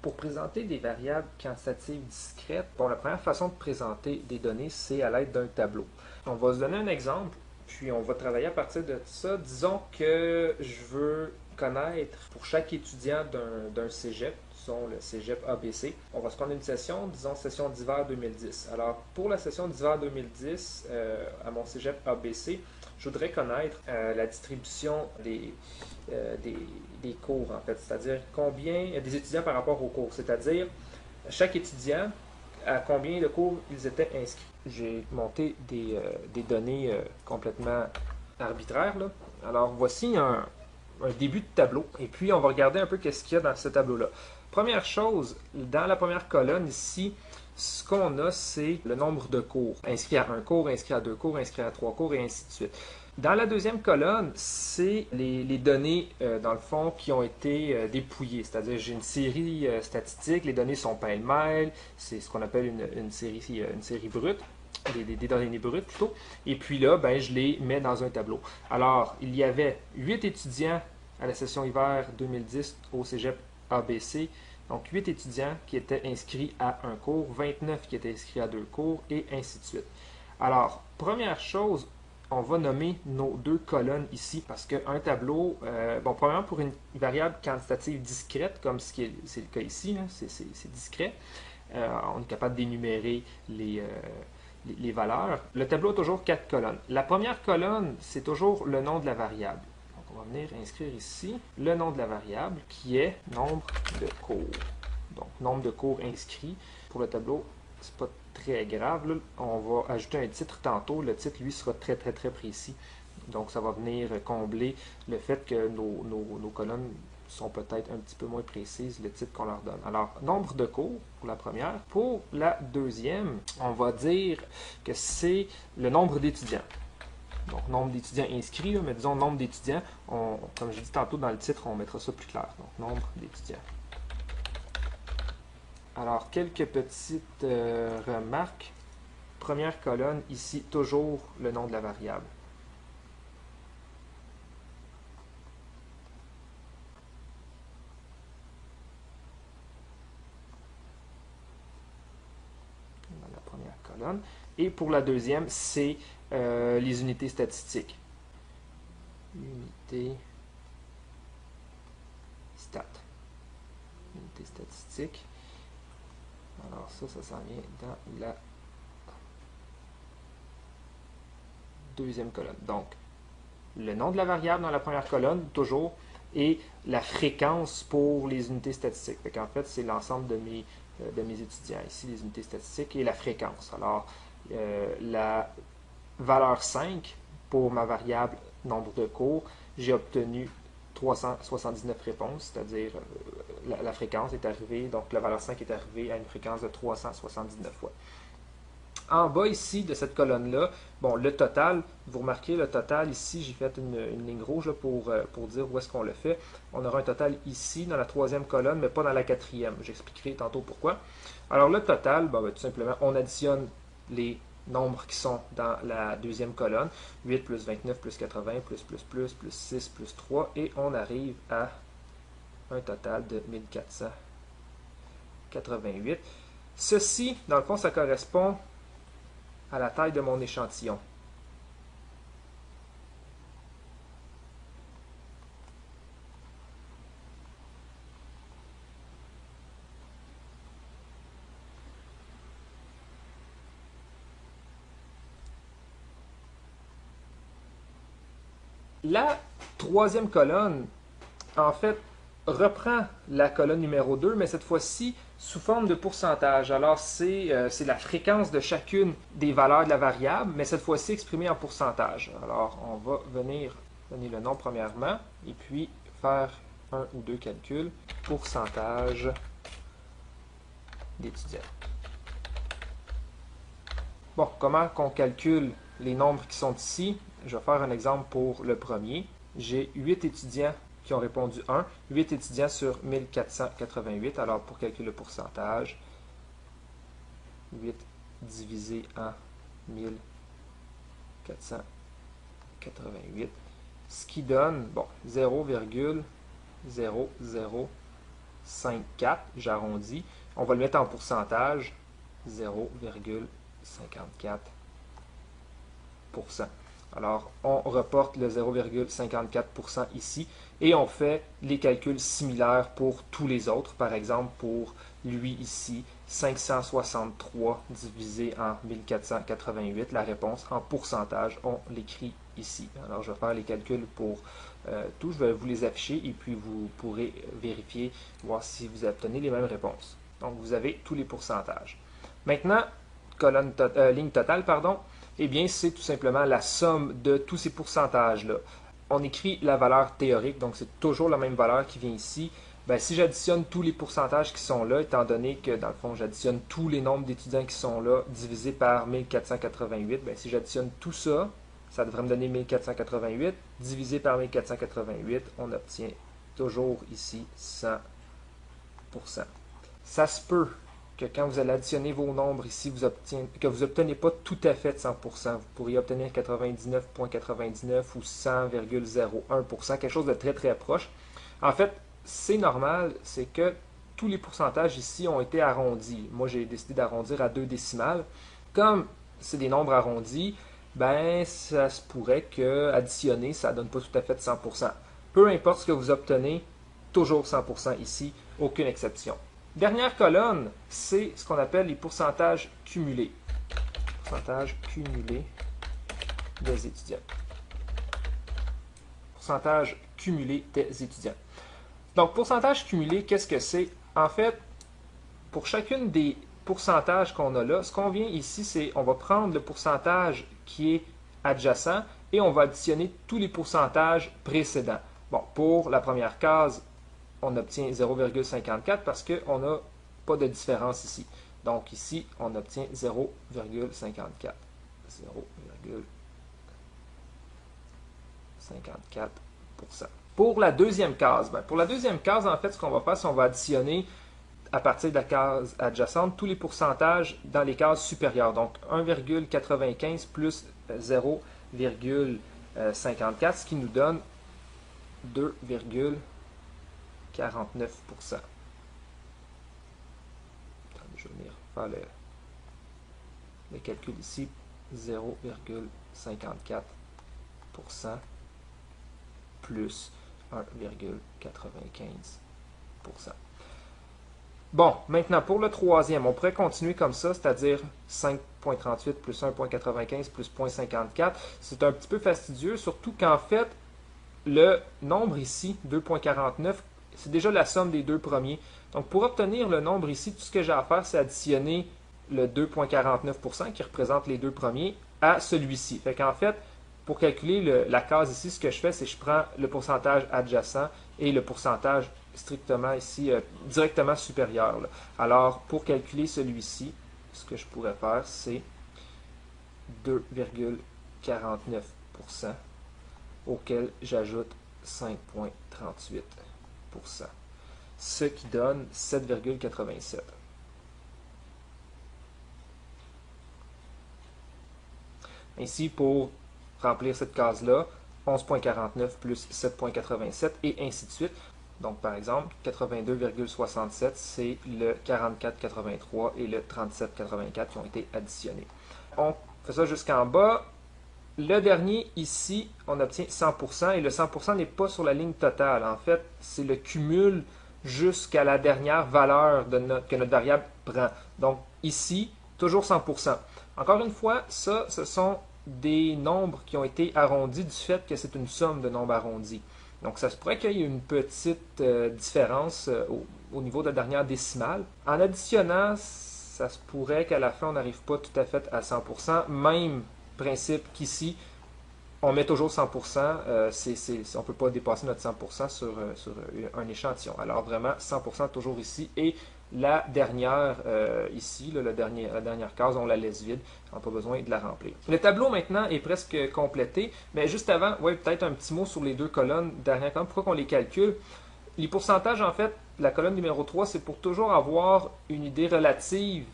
Pour présenter des variables quantitatives discrètes, bon, la première façon de présenter des données, c'est à l'aide d'un tableau. On va se donner un exemple, puis on va travailler à partir de ça. Disons que je veux connaître pour chaque étudiant d'un cégep, disons le cégep ABC, on va se prendre une session, disons session d'hiver 2010. Alors, pour la session d'hiver 2010, à mon cégep ABC, je voudrais connaître la distribution des cours, en fait, c'est-à-dire combien des étudiants par rapport aux cours, c'est-à-dire chaque étudiant, à combien de cours ils étaient inscrits. J'ai monté des données complètement arbitraires, là. Alors, voici un début de tableau, et puis on va regarder un peu qu'est-ce qu'il y a dans ce tableau-là. Première chose, dans la première colonne ici, ce qu'on a, c'est le nombre de cours. Inscrit à un cours, inscrit à deux cours, inscrit à trois cours, et ainsi de suite. Dans la deuxième colonne, c'est les données, dans le fond, qui ont été dépouillées. C'est-à-dire, j'ai une série statistique, les données sont pêle-mêle, c'est ce qu'on appelle une série brute, des données brutes plutôt. Et puis là, ben, je les mets dans un tableau. Alors, il y avait 8 étudiants à la session hiver 2010 au cégep ABC. Donc, 8 étudiants qui étaient inscrits à un cours, 29 qui étaient inscrits à deux cours, et ainsi de suite. Alors, première chose, on va nommer nos deux colonnes ici, parce qu'un tableau, bon, premièrement, pour une variable quantitative discrète, comme c'est le cas ici, c'est discret, on est capable d'énumérer les valeurs. Le tableau a toujours 4 colonnes. La première colonne, c'est toujours le nom de la variable. Donc, on va venir inscrire ici le nom de la variable, qui est nombre de cours. Donc, nombre de cours inscrits. Pour le tableau, c'est pas très grave. Là. On va ajouter un titre tantôt. Le titre, lui, sera très précis. Donc, ça va venir combler le fait que nos colonnes sont peut-être un petit peu moins précises, le titre qu'on leur donne. Alors, nombre de cours pour la première. Pour la deuxième, on va dire que c'est le nombre d'étudiants. Donc, nombre d'étudiants inscrits, là, mais disons nombre d'étudiants, comme j'ai dit tantôt dans le titre, on mettra ça plus clair. Donc, nombre d'étudiants. Alors, quelques petites remarques. Première colonne, ici, toujours le nom de la variable. Dans la première colonne. Et pour la deuxième, c'est les unités statistiques. Unité stat. Unité statistique. Alors ça s'en vient dans la deuxième colonne. Donc, le nom de la variable dans la première colonne, toujours, et la fréquence pour les unités statistiques. En fait, c'est l'ensemble de mes étudiants. Ici, les unités statistiques et la fréquence. Alors, la valeur 5 pour ma variable nombre de cours, j'ai obtenu 379 réponses, c'est-à-dire la fréquence est arrivée, donc la valeur 5 est arrivée à une fréquence de 379 fois. En bas ici de cette colonne-là, bon, le total, vous remarquez le total ici, j'ai fait une ligne rouge là, pour dire où est-ce qu'on le fait. On aura un total ici dans la troisième colonne, mais pas dans la quatrième. J'expliquerai tantôt pourquoi. Alors le total, bon, ben, tout simplement, on additionne les nombres qui sont dans la deuxième colonne. 8 plus 29 plus 80 plus 6 plus 3, et on arrive à un total de 1488. Ceci, dans le fond, ça correspond à la taille de mon échantillon. La troisième colonne, en fait, reprend la colonne numéro 2, mais cette fois-ci sous forme de pourcentage. Alors, c'est la fréquence de chacune des valeurs de la variable, mais cette fois-ci exprimée en pourcentage. Alors, on va venir donner le nom premièrement, et puis faire un ou deux calculs. Pourcentage d'étudiants. Bon, comment qu'on calcule les nombres qui sont ici? Je vais faire un exemple pour le premier. J'ai 8 étudiants qui ont répondu 1, 8 étudiants sur 1488. Alors, pour calculer le pourcentage, 8 divisé en 1488, ce qui donne, bon, 0,00 0,54, j'arrondis. On va le mettre en pourcentage, 0,54%. Alors, on reporte le 0,54% ici et on fait les calculs similaires pour tous les autres. Par exemple, pour lui ici, 563 divisé en 1488, la réponse en pourcentage, on l'écrit ici. Alors, je vais faire les calculs pour tout, je vais vous les afficher et puis vous pourrez vérifier, voir si vous obtenez les mêmes réponses. Donc, vous avez tous les pourcentages. Maintenant, ligne totale, pardon, eh bien, c'est tout simplement la somme de tous ces pourcentages-là. On écrit la valeur théorique, donc c'est toujours la même valeur qui vient ici. Ben, si j'additionne tous les pourcentages qui sont là, étant donné que dans le fond, j'additionne tous les nombres d'étudiants qui sont là, divisé par 1488, ben, si j'additionne tout ça, ça devrait me donner 1488. Divisé par 1488, on obtient toujours ici 100%. Ça se peut que quand vous allez additionner vos nombres ici, que vous n'obtenez pas tout à fait 100%. Vous pourriez obtenir 99,99 ou 100,01%, quelque chose de très très proche. En fait, c'est normal, c'est que tous les pourcentages ici ont été arrondis. Moi, j'ai décidé d'arrondir à 2 décimales. Comme c'est des nombres arrondis, ben ça se pourrait que additionner, ça ne donne pas tout à fait 100%. Peu importe ce que vous obtenez, toujours 100% ici, aucune exception. Dernière colonne, c'est ce qu'on appelle les pourcentages cumulés. Pourcentage cumulé des étudiants. Pourcentage cumulé des étudiants. Donc, pourcentage cumulé, qu'est-ce que c'est? En fait, pour chacune des pourcentages qu'on a là, ce qu'on vient ici, c'est on va prendre le pourcentage qui est adjacent et on va additionner tous les pourcentages précédents. Bon, pour la première case, on obtient 0,54 parce qu'on n'a pas de différence ici. Donc ici, on obtient 0,54. 0,54%. Pour la deuxième case, en fait, ce qu'on va faire, c'est qu'on va additionner à partir de la case adjacente tous les pourcentages dans les cases supérieures. Donc 1,95 plus 0,54, ce qui nous donne 2,49%. Je vais venir faire le calcul ici. 0,54% plus 1,95%. Bon, maintenant pour le troisième, on pourrait continuer comme ça, c'est-à-dire 5,38 plus 1,95 plus 0,54. C'est un petit peu fastidieux, surtout qu'en fait, le nombre ici, 2,49, c'est déjà la somme des deux premiers. Donc, pour obtenir le nombre ici, tout ce que j'ai à faire, c'est additionner le 2,49% qui représente les deux premiers à celui-ci. Fait qu'en fait, pour calculer la case ici, ce que je fais, c'est que je prends le pourcentage adjacent et le pourcentage strictement ici, directement supérieur. Là. Alors, pour calculer celui-ci, ce que je pourrais faire, c'est 2,49% auquel j'ajoute 5,38%. Ce qui donne 7,87. Ainsi, pour remplir cette case-là, 11,49 plus 7,87 et ainsi de suite. Donc, par exemple, 82,67, c'est le 44,83 et le 37,84 qui ont été additionnés. On fait ça jusqu'en bas. Le dernier, ici, on obtient 100% et le 100% n'est pas sur la ligne totale. En fait, c'est le cumul jusqu'à la dernière valeur que notre variable prend. Donc, ici, toujours 100%. Encore une fois, ça, ce sont des nombres qui ont été arrondis du fait que c'est une somme de nombres arrondis. Donc, ça se pourrait qu'il y ait une petite différence au niveau de la dernière décimale. En additionnant, ça se pourrait qu'à la fin, on n'arrive pas tout à fait à 100%. Même principe qu'ici, on met toujours 100%. On ne peut pas dépasser notre 100% sur un échantillon. Alors, vraiment, 100% toujours ici. Et la dernière ici, la dernière case, on la laisse vide. On n'a pas besoin de la remplir. Le tableau maintenant est presque complété. Mais juste avant, peut-être un petit mot sur les deux colonnes, dernière colonne. Pourquoi qu'on les calcule? Les pourcentages, en fait, la colonne numéro 3, c'est pour toujours avoir une idée relative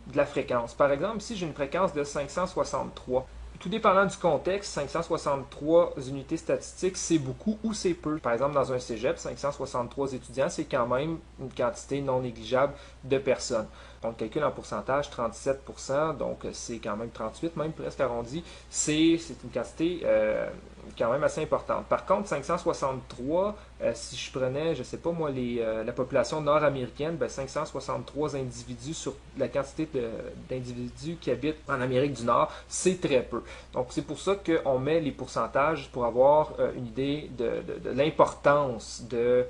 de la fréquence. Par exemple, ici, j'ai une fréquence de 563. Tout Tout dépendant du contexte, 563 unités statistiques, c'est beaucoup ou c'est peu. Par exemple, dans un cégep, 563 étudiants, c'est quand même une quantité non négligeable de personnes. On calcule en pourcentage 37%, donc c'est quand même 38, même presque arrondi. C'est une quantité quand même assez importante. Par contre, 563, si je prenais, je sais pas moi, la population nord-américaine, 563 individus sur la quantité d'individus qui habitent en Amérique du Nord, c'est très peu. Donc c'est pour ça qu'on met les pourcentages pour avoir une idée de l'importance des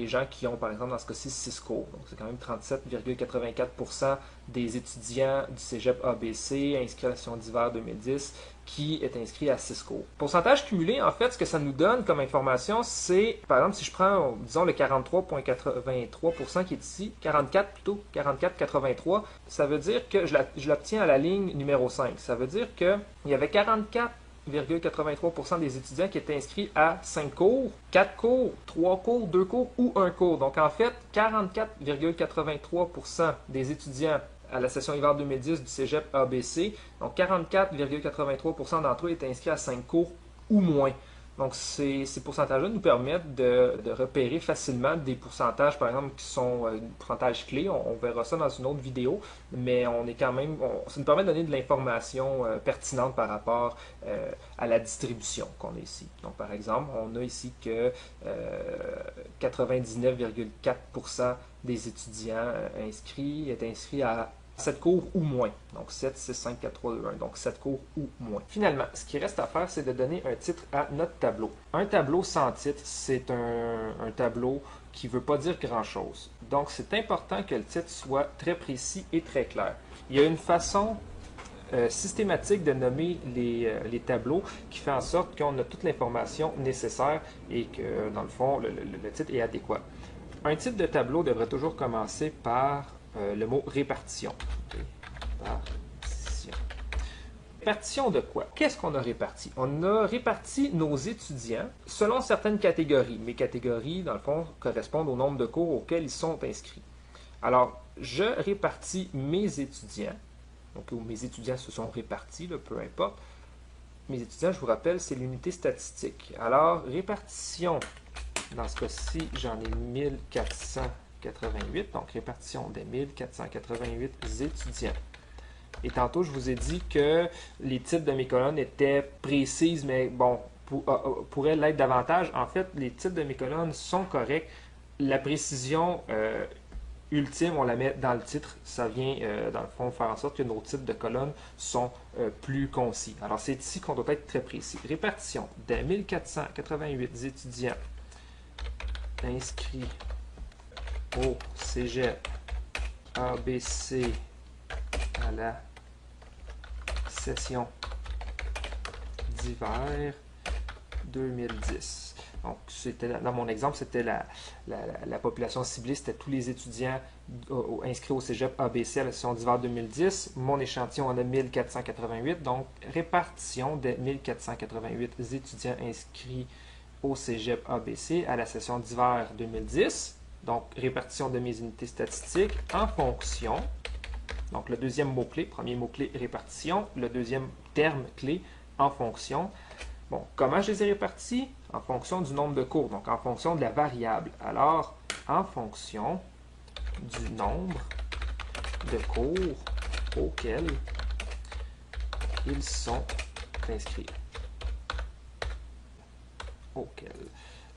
gens qui ont, par exemple, dans ce cas-ci, 6 cours. Donc c'est quand même 37,84% des étudiants du cégep ABC inscrits à la session d'hiver 2010 qui est inscrit à 6 cours. Pourcentage cumulé, en fait, ce que ça nous donne comme information, c'est, par exemple, si je prends, disons, le 43,83% qui est ici, 44 plutôt, 44,83, ça veut dire que je l'obtiens à la ligne numéro 5. Ça veut dire qu'il y avait 44,83% des étudiants qui étaient inscrits à 5 cours, 4 cours, 3 cours, 2 cours ou 1 cours. Donc, en fait, 44,83% des étudiants à la session hiver 2010 du cégep ABC. Donc, 44,83% d'entre eux étaient inscrits à 5 cours ou moins. Donc, ces pourcentages-là nous permettent de repérer facilement des pourcentages, par exemple, qui sont pourcentages clés. On verra ça dans une autre vidéo, mais on est quand même, ça nous permet de donner de l'information pertinente par rapport à la distribution qu'on a ici. Donc, par exemple, on a ici que 99,4% des étudiants inscrits est inscrits à 7 cours ou moins. Donc 7, 6, 5, 4, 3, 2, 1. Donc 7 cours ou moins. Finalement, ce qui reste à faire, c'est de donner un titre à notre tableau. Un tableau sans titre, c'est un tableau qui ne veut pas dire grand-chose. Donc c'est important que le titre soit très précis et très clair. Il y a une façon systématique de nommer les tableaux qui fait en sorte qu'on a toute l'information nécessaire et que, dans le fond, le titre est adéquat. Un titre de tableau devrait toujours commencer par le mot répartition. Répartition. Répartition de quoi? Qu'est-ce qu'on a réparti? On a réparti nos étudiants selon certaines catégories. Mes catégories, dans le fond, correspondent au nombre de cours auxquels ils sont inscrits. Alors, je répartis mes étudiants. Donc, mes étudiants se sont répartis, là, peu importe. Mes étudiants, je vous rappelle, c'est l'unité statistique. Alors, répartition, dans ce cas-ci, j'en ai 1488, donc répartition des 1488 étudiants. Et tantôt, je vous ai dit que les titres de mes colonnes étaient précises, mais bon, pourraient l'être davantage. En fait, les titres de mes colonnes sont corrects. La précision ultime, on la met dans le titre. Ça vient, dans le fond, faire en sorte que nos titres de colonnes sont plus concis. Alors, c'est ici qu'on doit être très précis. Répartition des 1488 étudiants inscrits au cégep ABC à la session d'hiver 2010. Donc, dans mon exemple, c'était la population ciblée, c'était tous les étudiants inscrits au cégep ABC à la session d'hiver 2010. Mon échantillon en a 1488, donc répartition des 1488 étudiants inscrits au cégep ABC à la session d'hiver 2010. Donc, répartition de mes unités statistiques en fonction. Donc, le deuxième mot-clé, premier mot-clé, répartition. Le deuxième terme clé, en fonction. Bon, comment je les ai répartis? En fonction du nombre de cours, donc en fonction de la variable. Alors, en fonction du nombre de cours auxquels ils sont inscrits.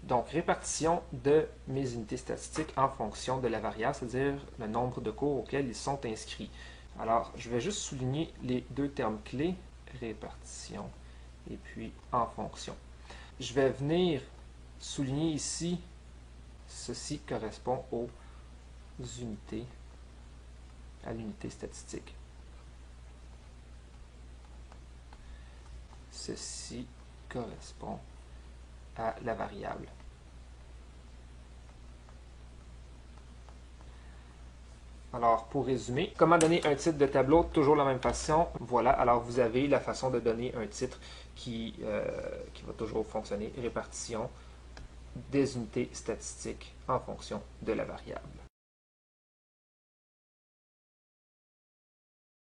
Donc, répartition de mes unités statistiques en fonction de la variable, c'est-à-dire le nombre de cours auxquels ils sont inscrits. Alors, je vais juste souligner les deux termes clés, répartition et puis en fonction. Je vais venir souligner ici, ceci correspond aux unités, à l'unité statistique. Ceci correspond à la variable. Alors, pour résumer, comment donner un titre de tableau? Toujours la même façon. Voilà, alors vous avez la façon de donner un titre qui va toujours fonctionner. Répartition des unités statistiques en fonction de la variable.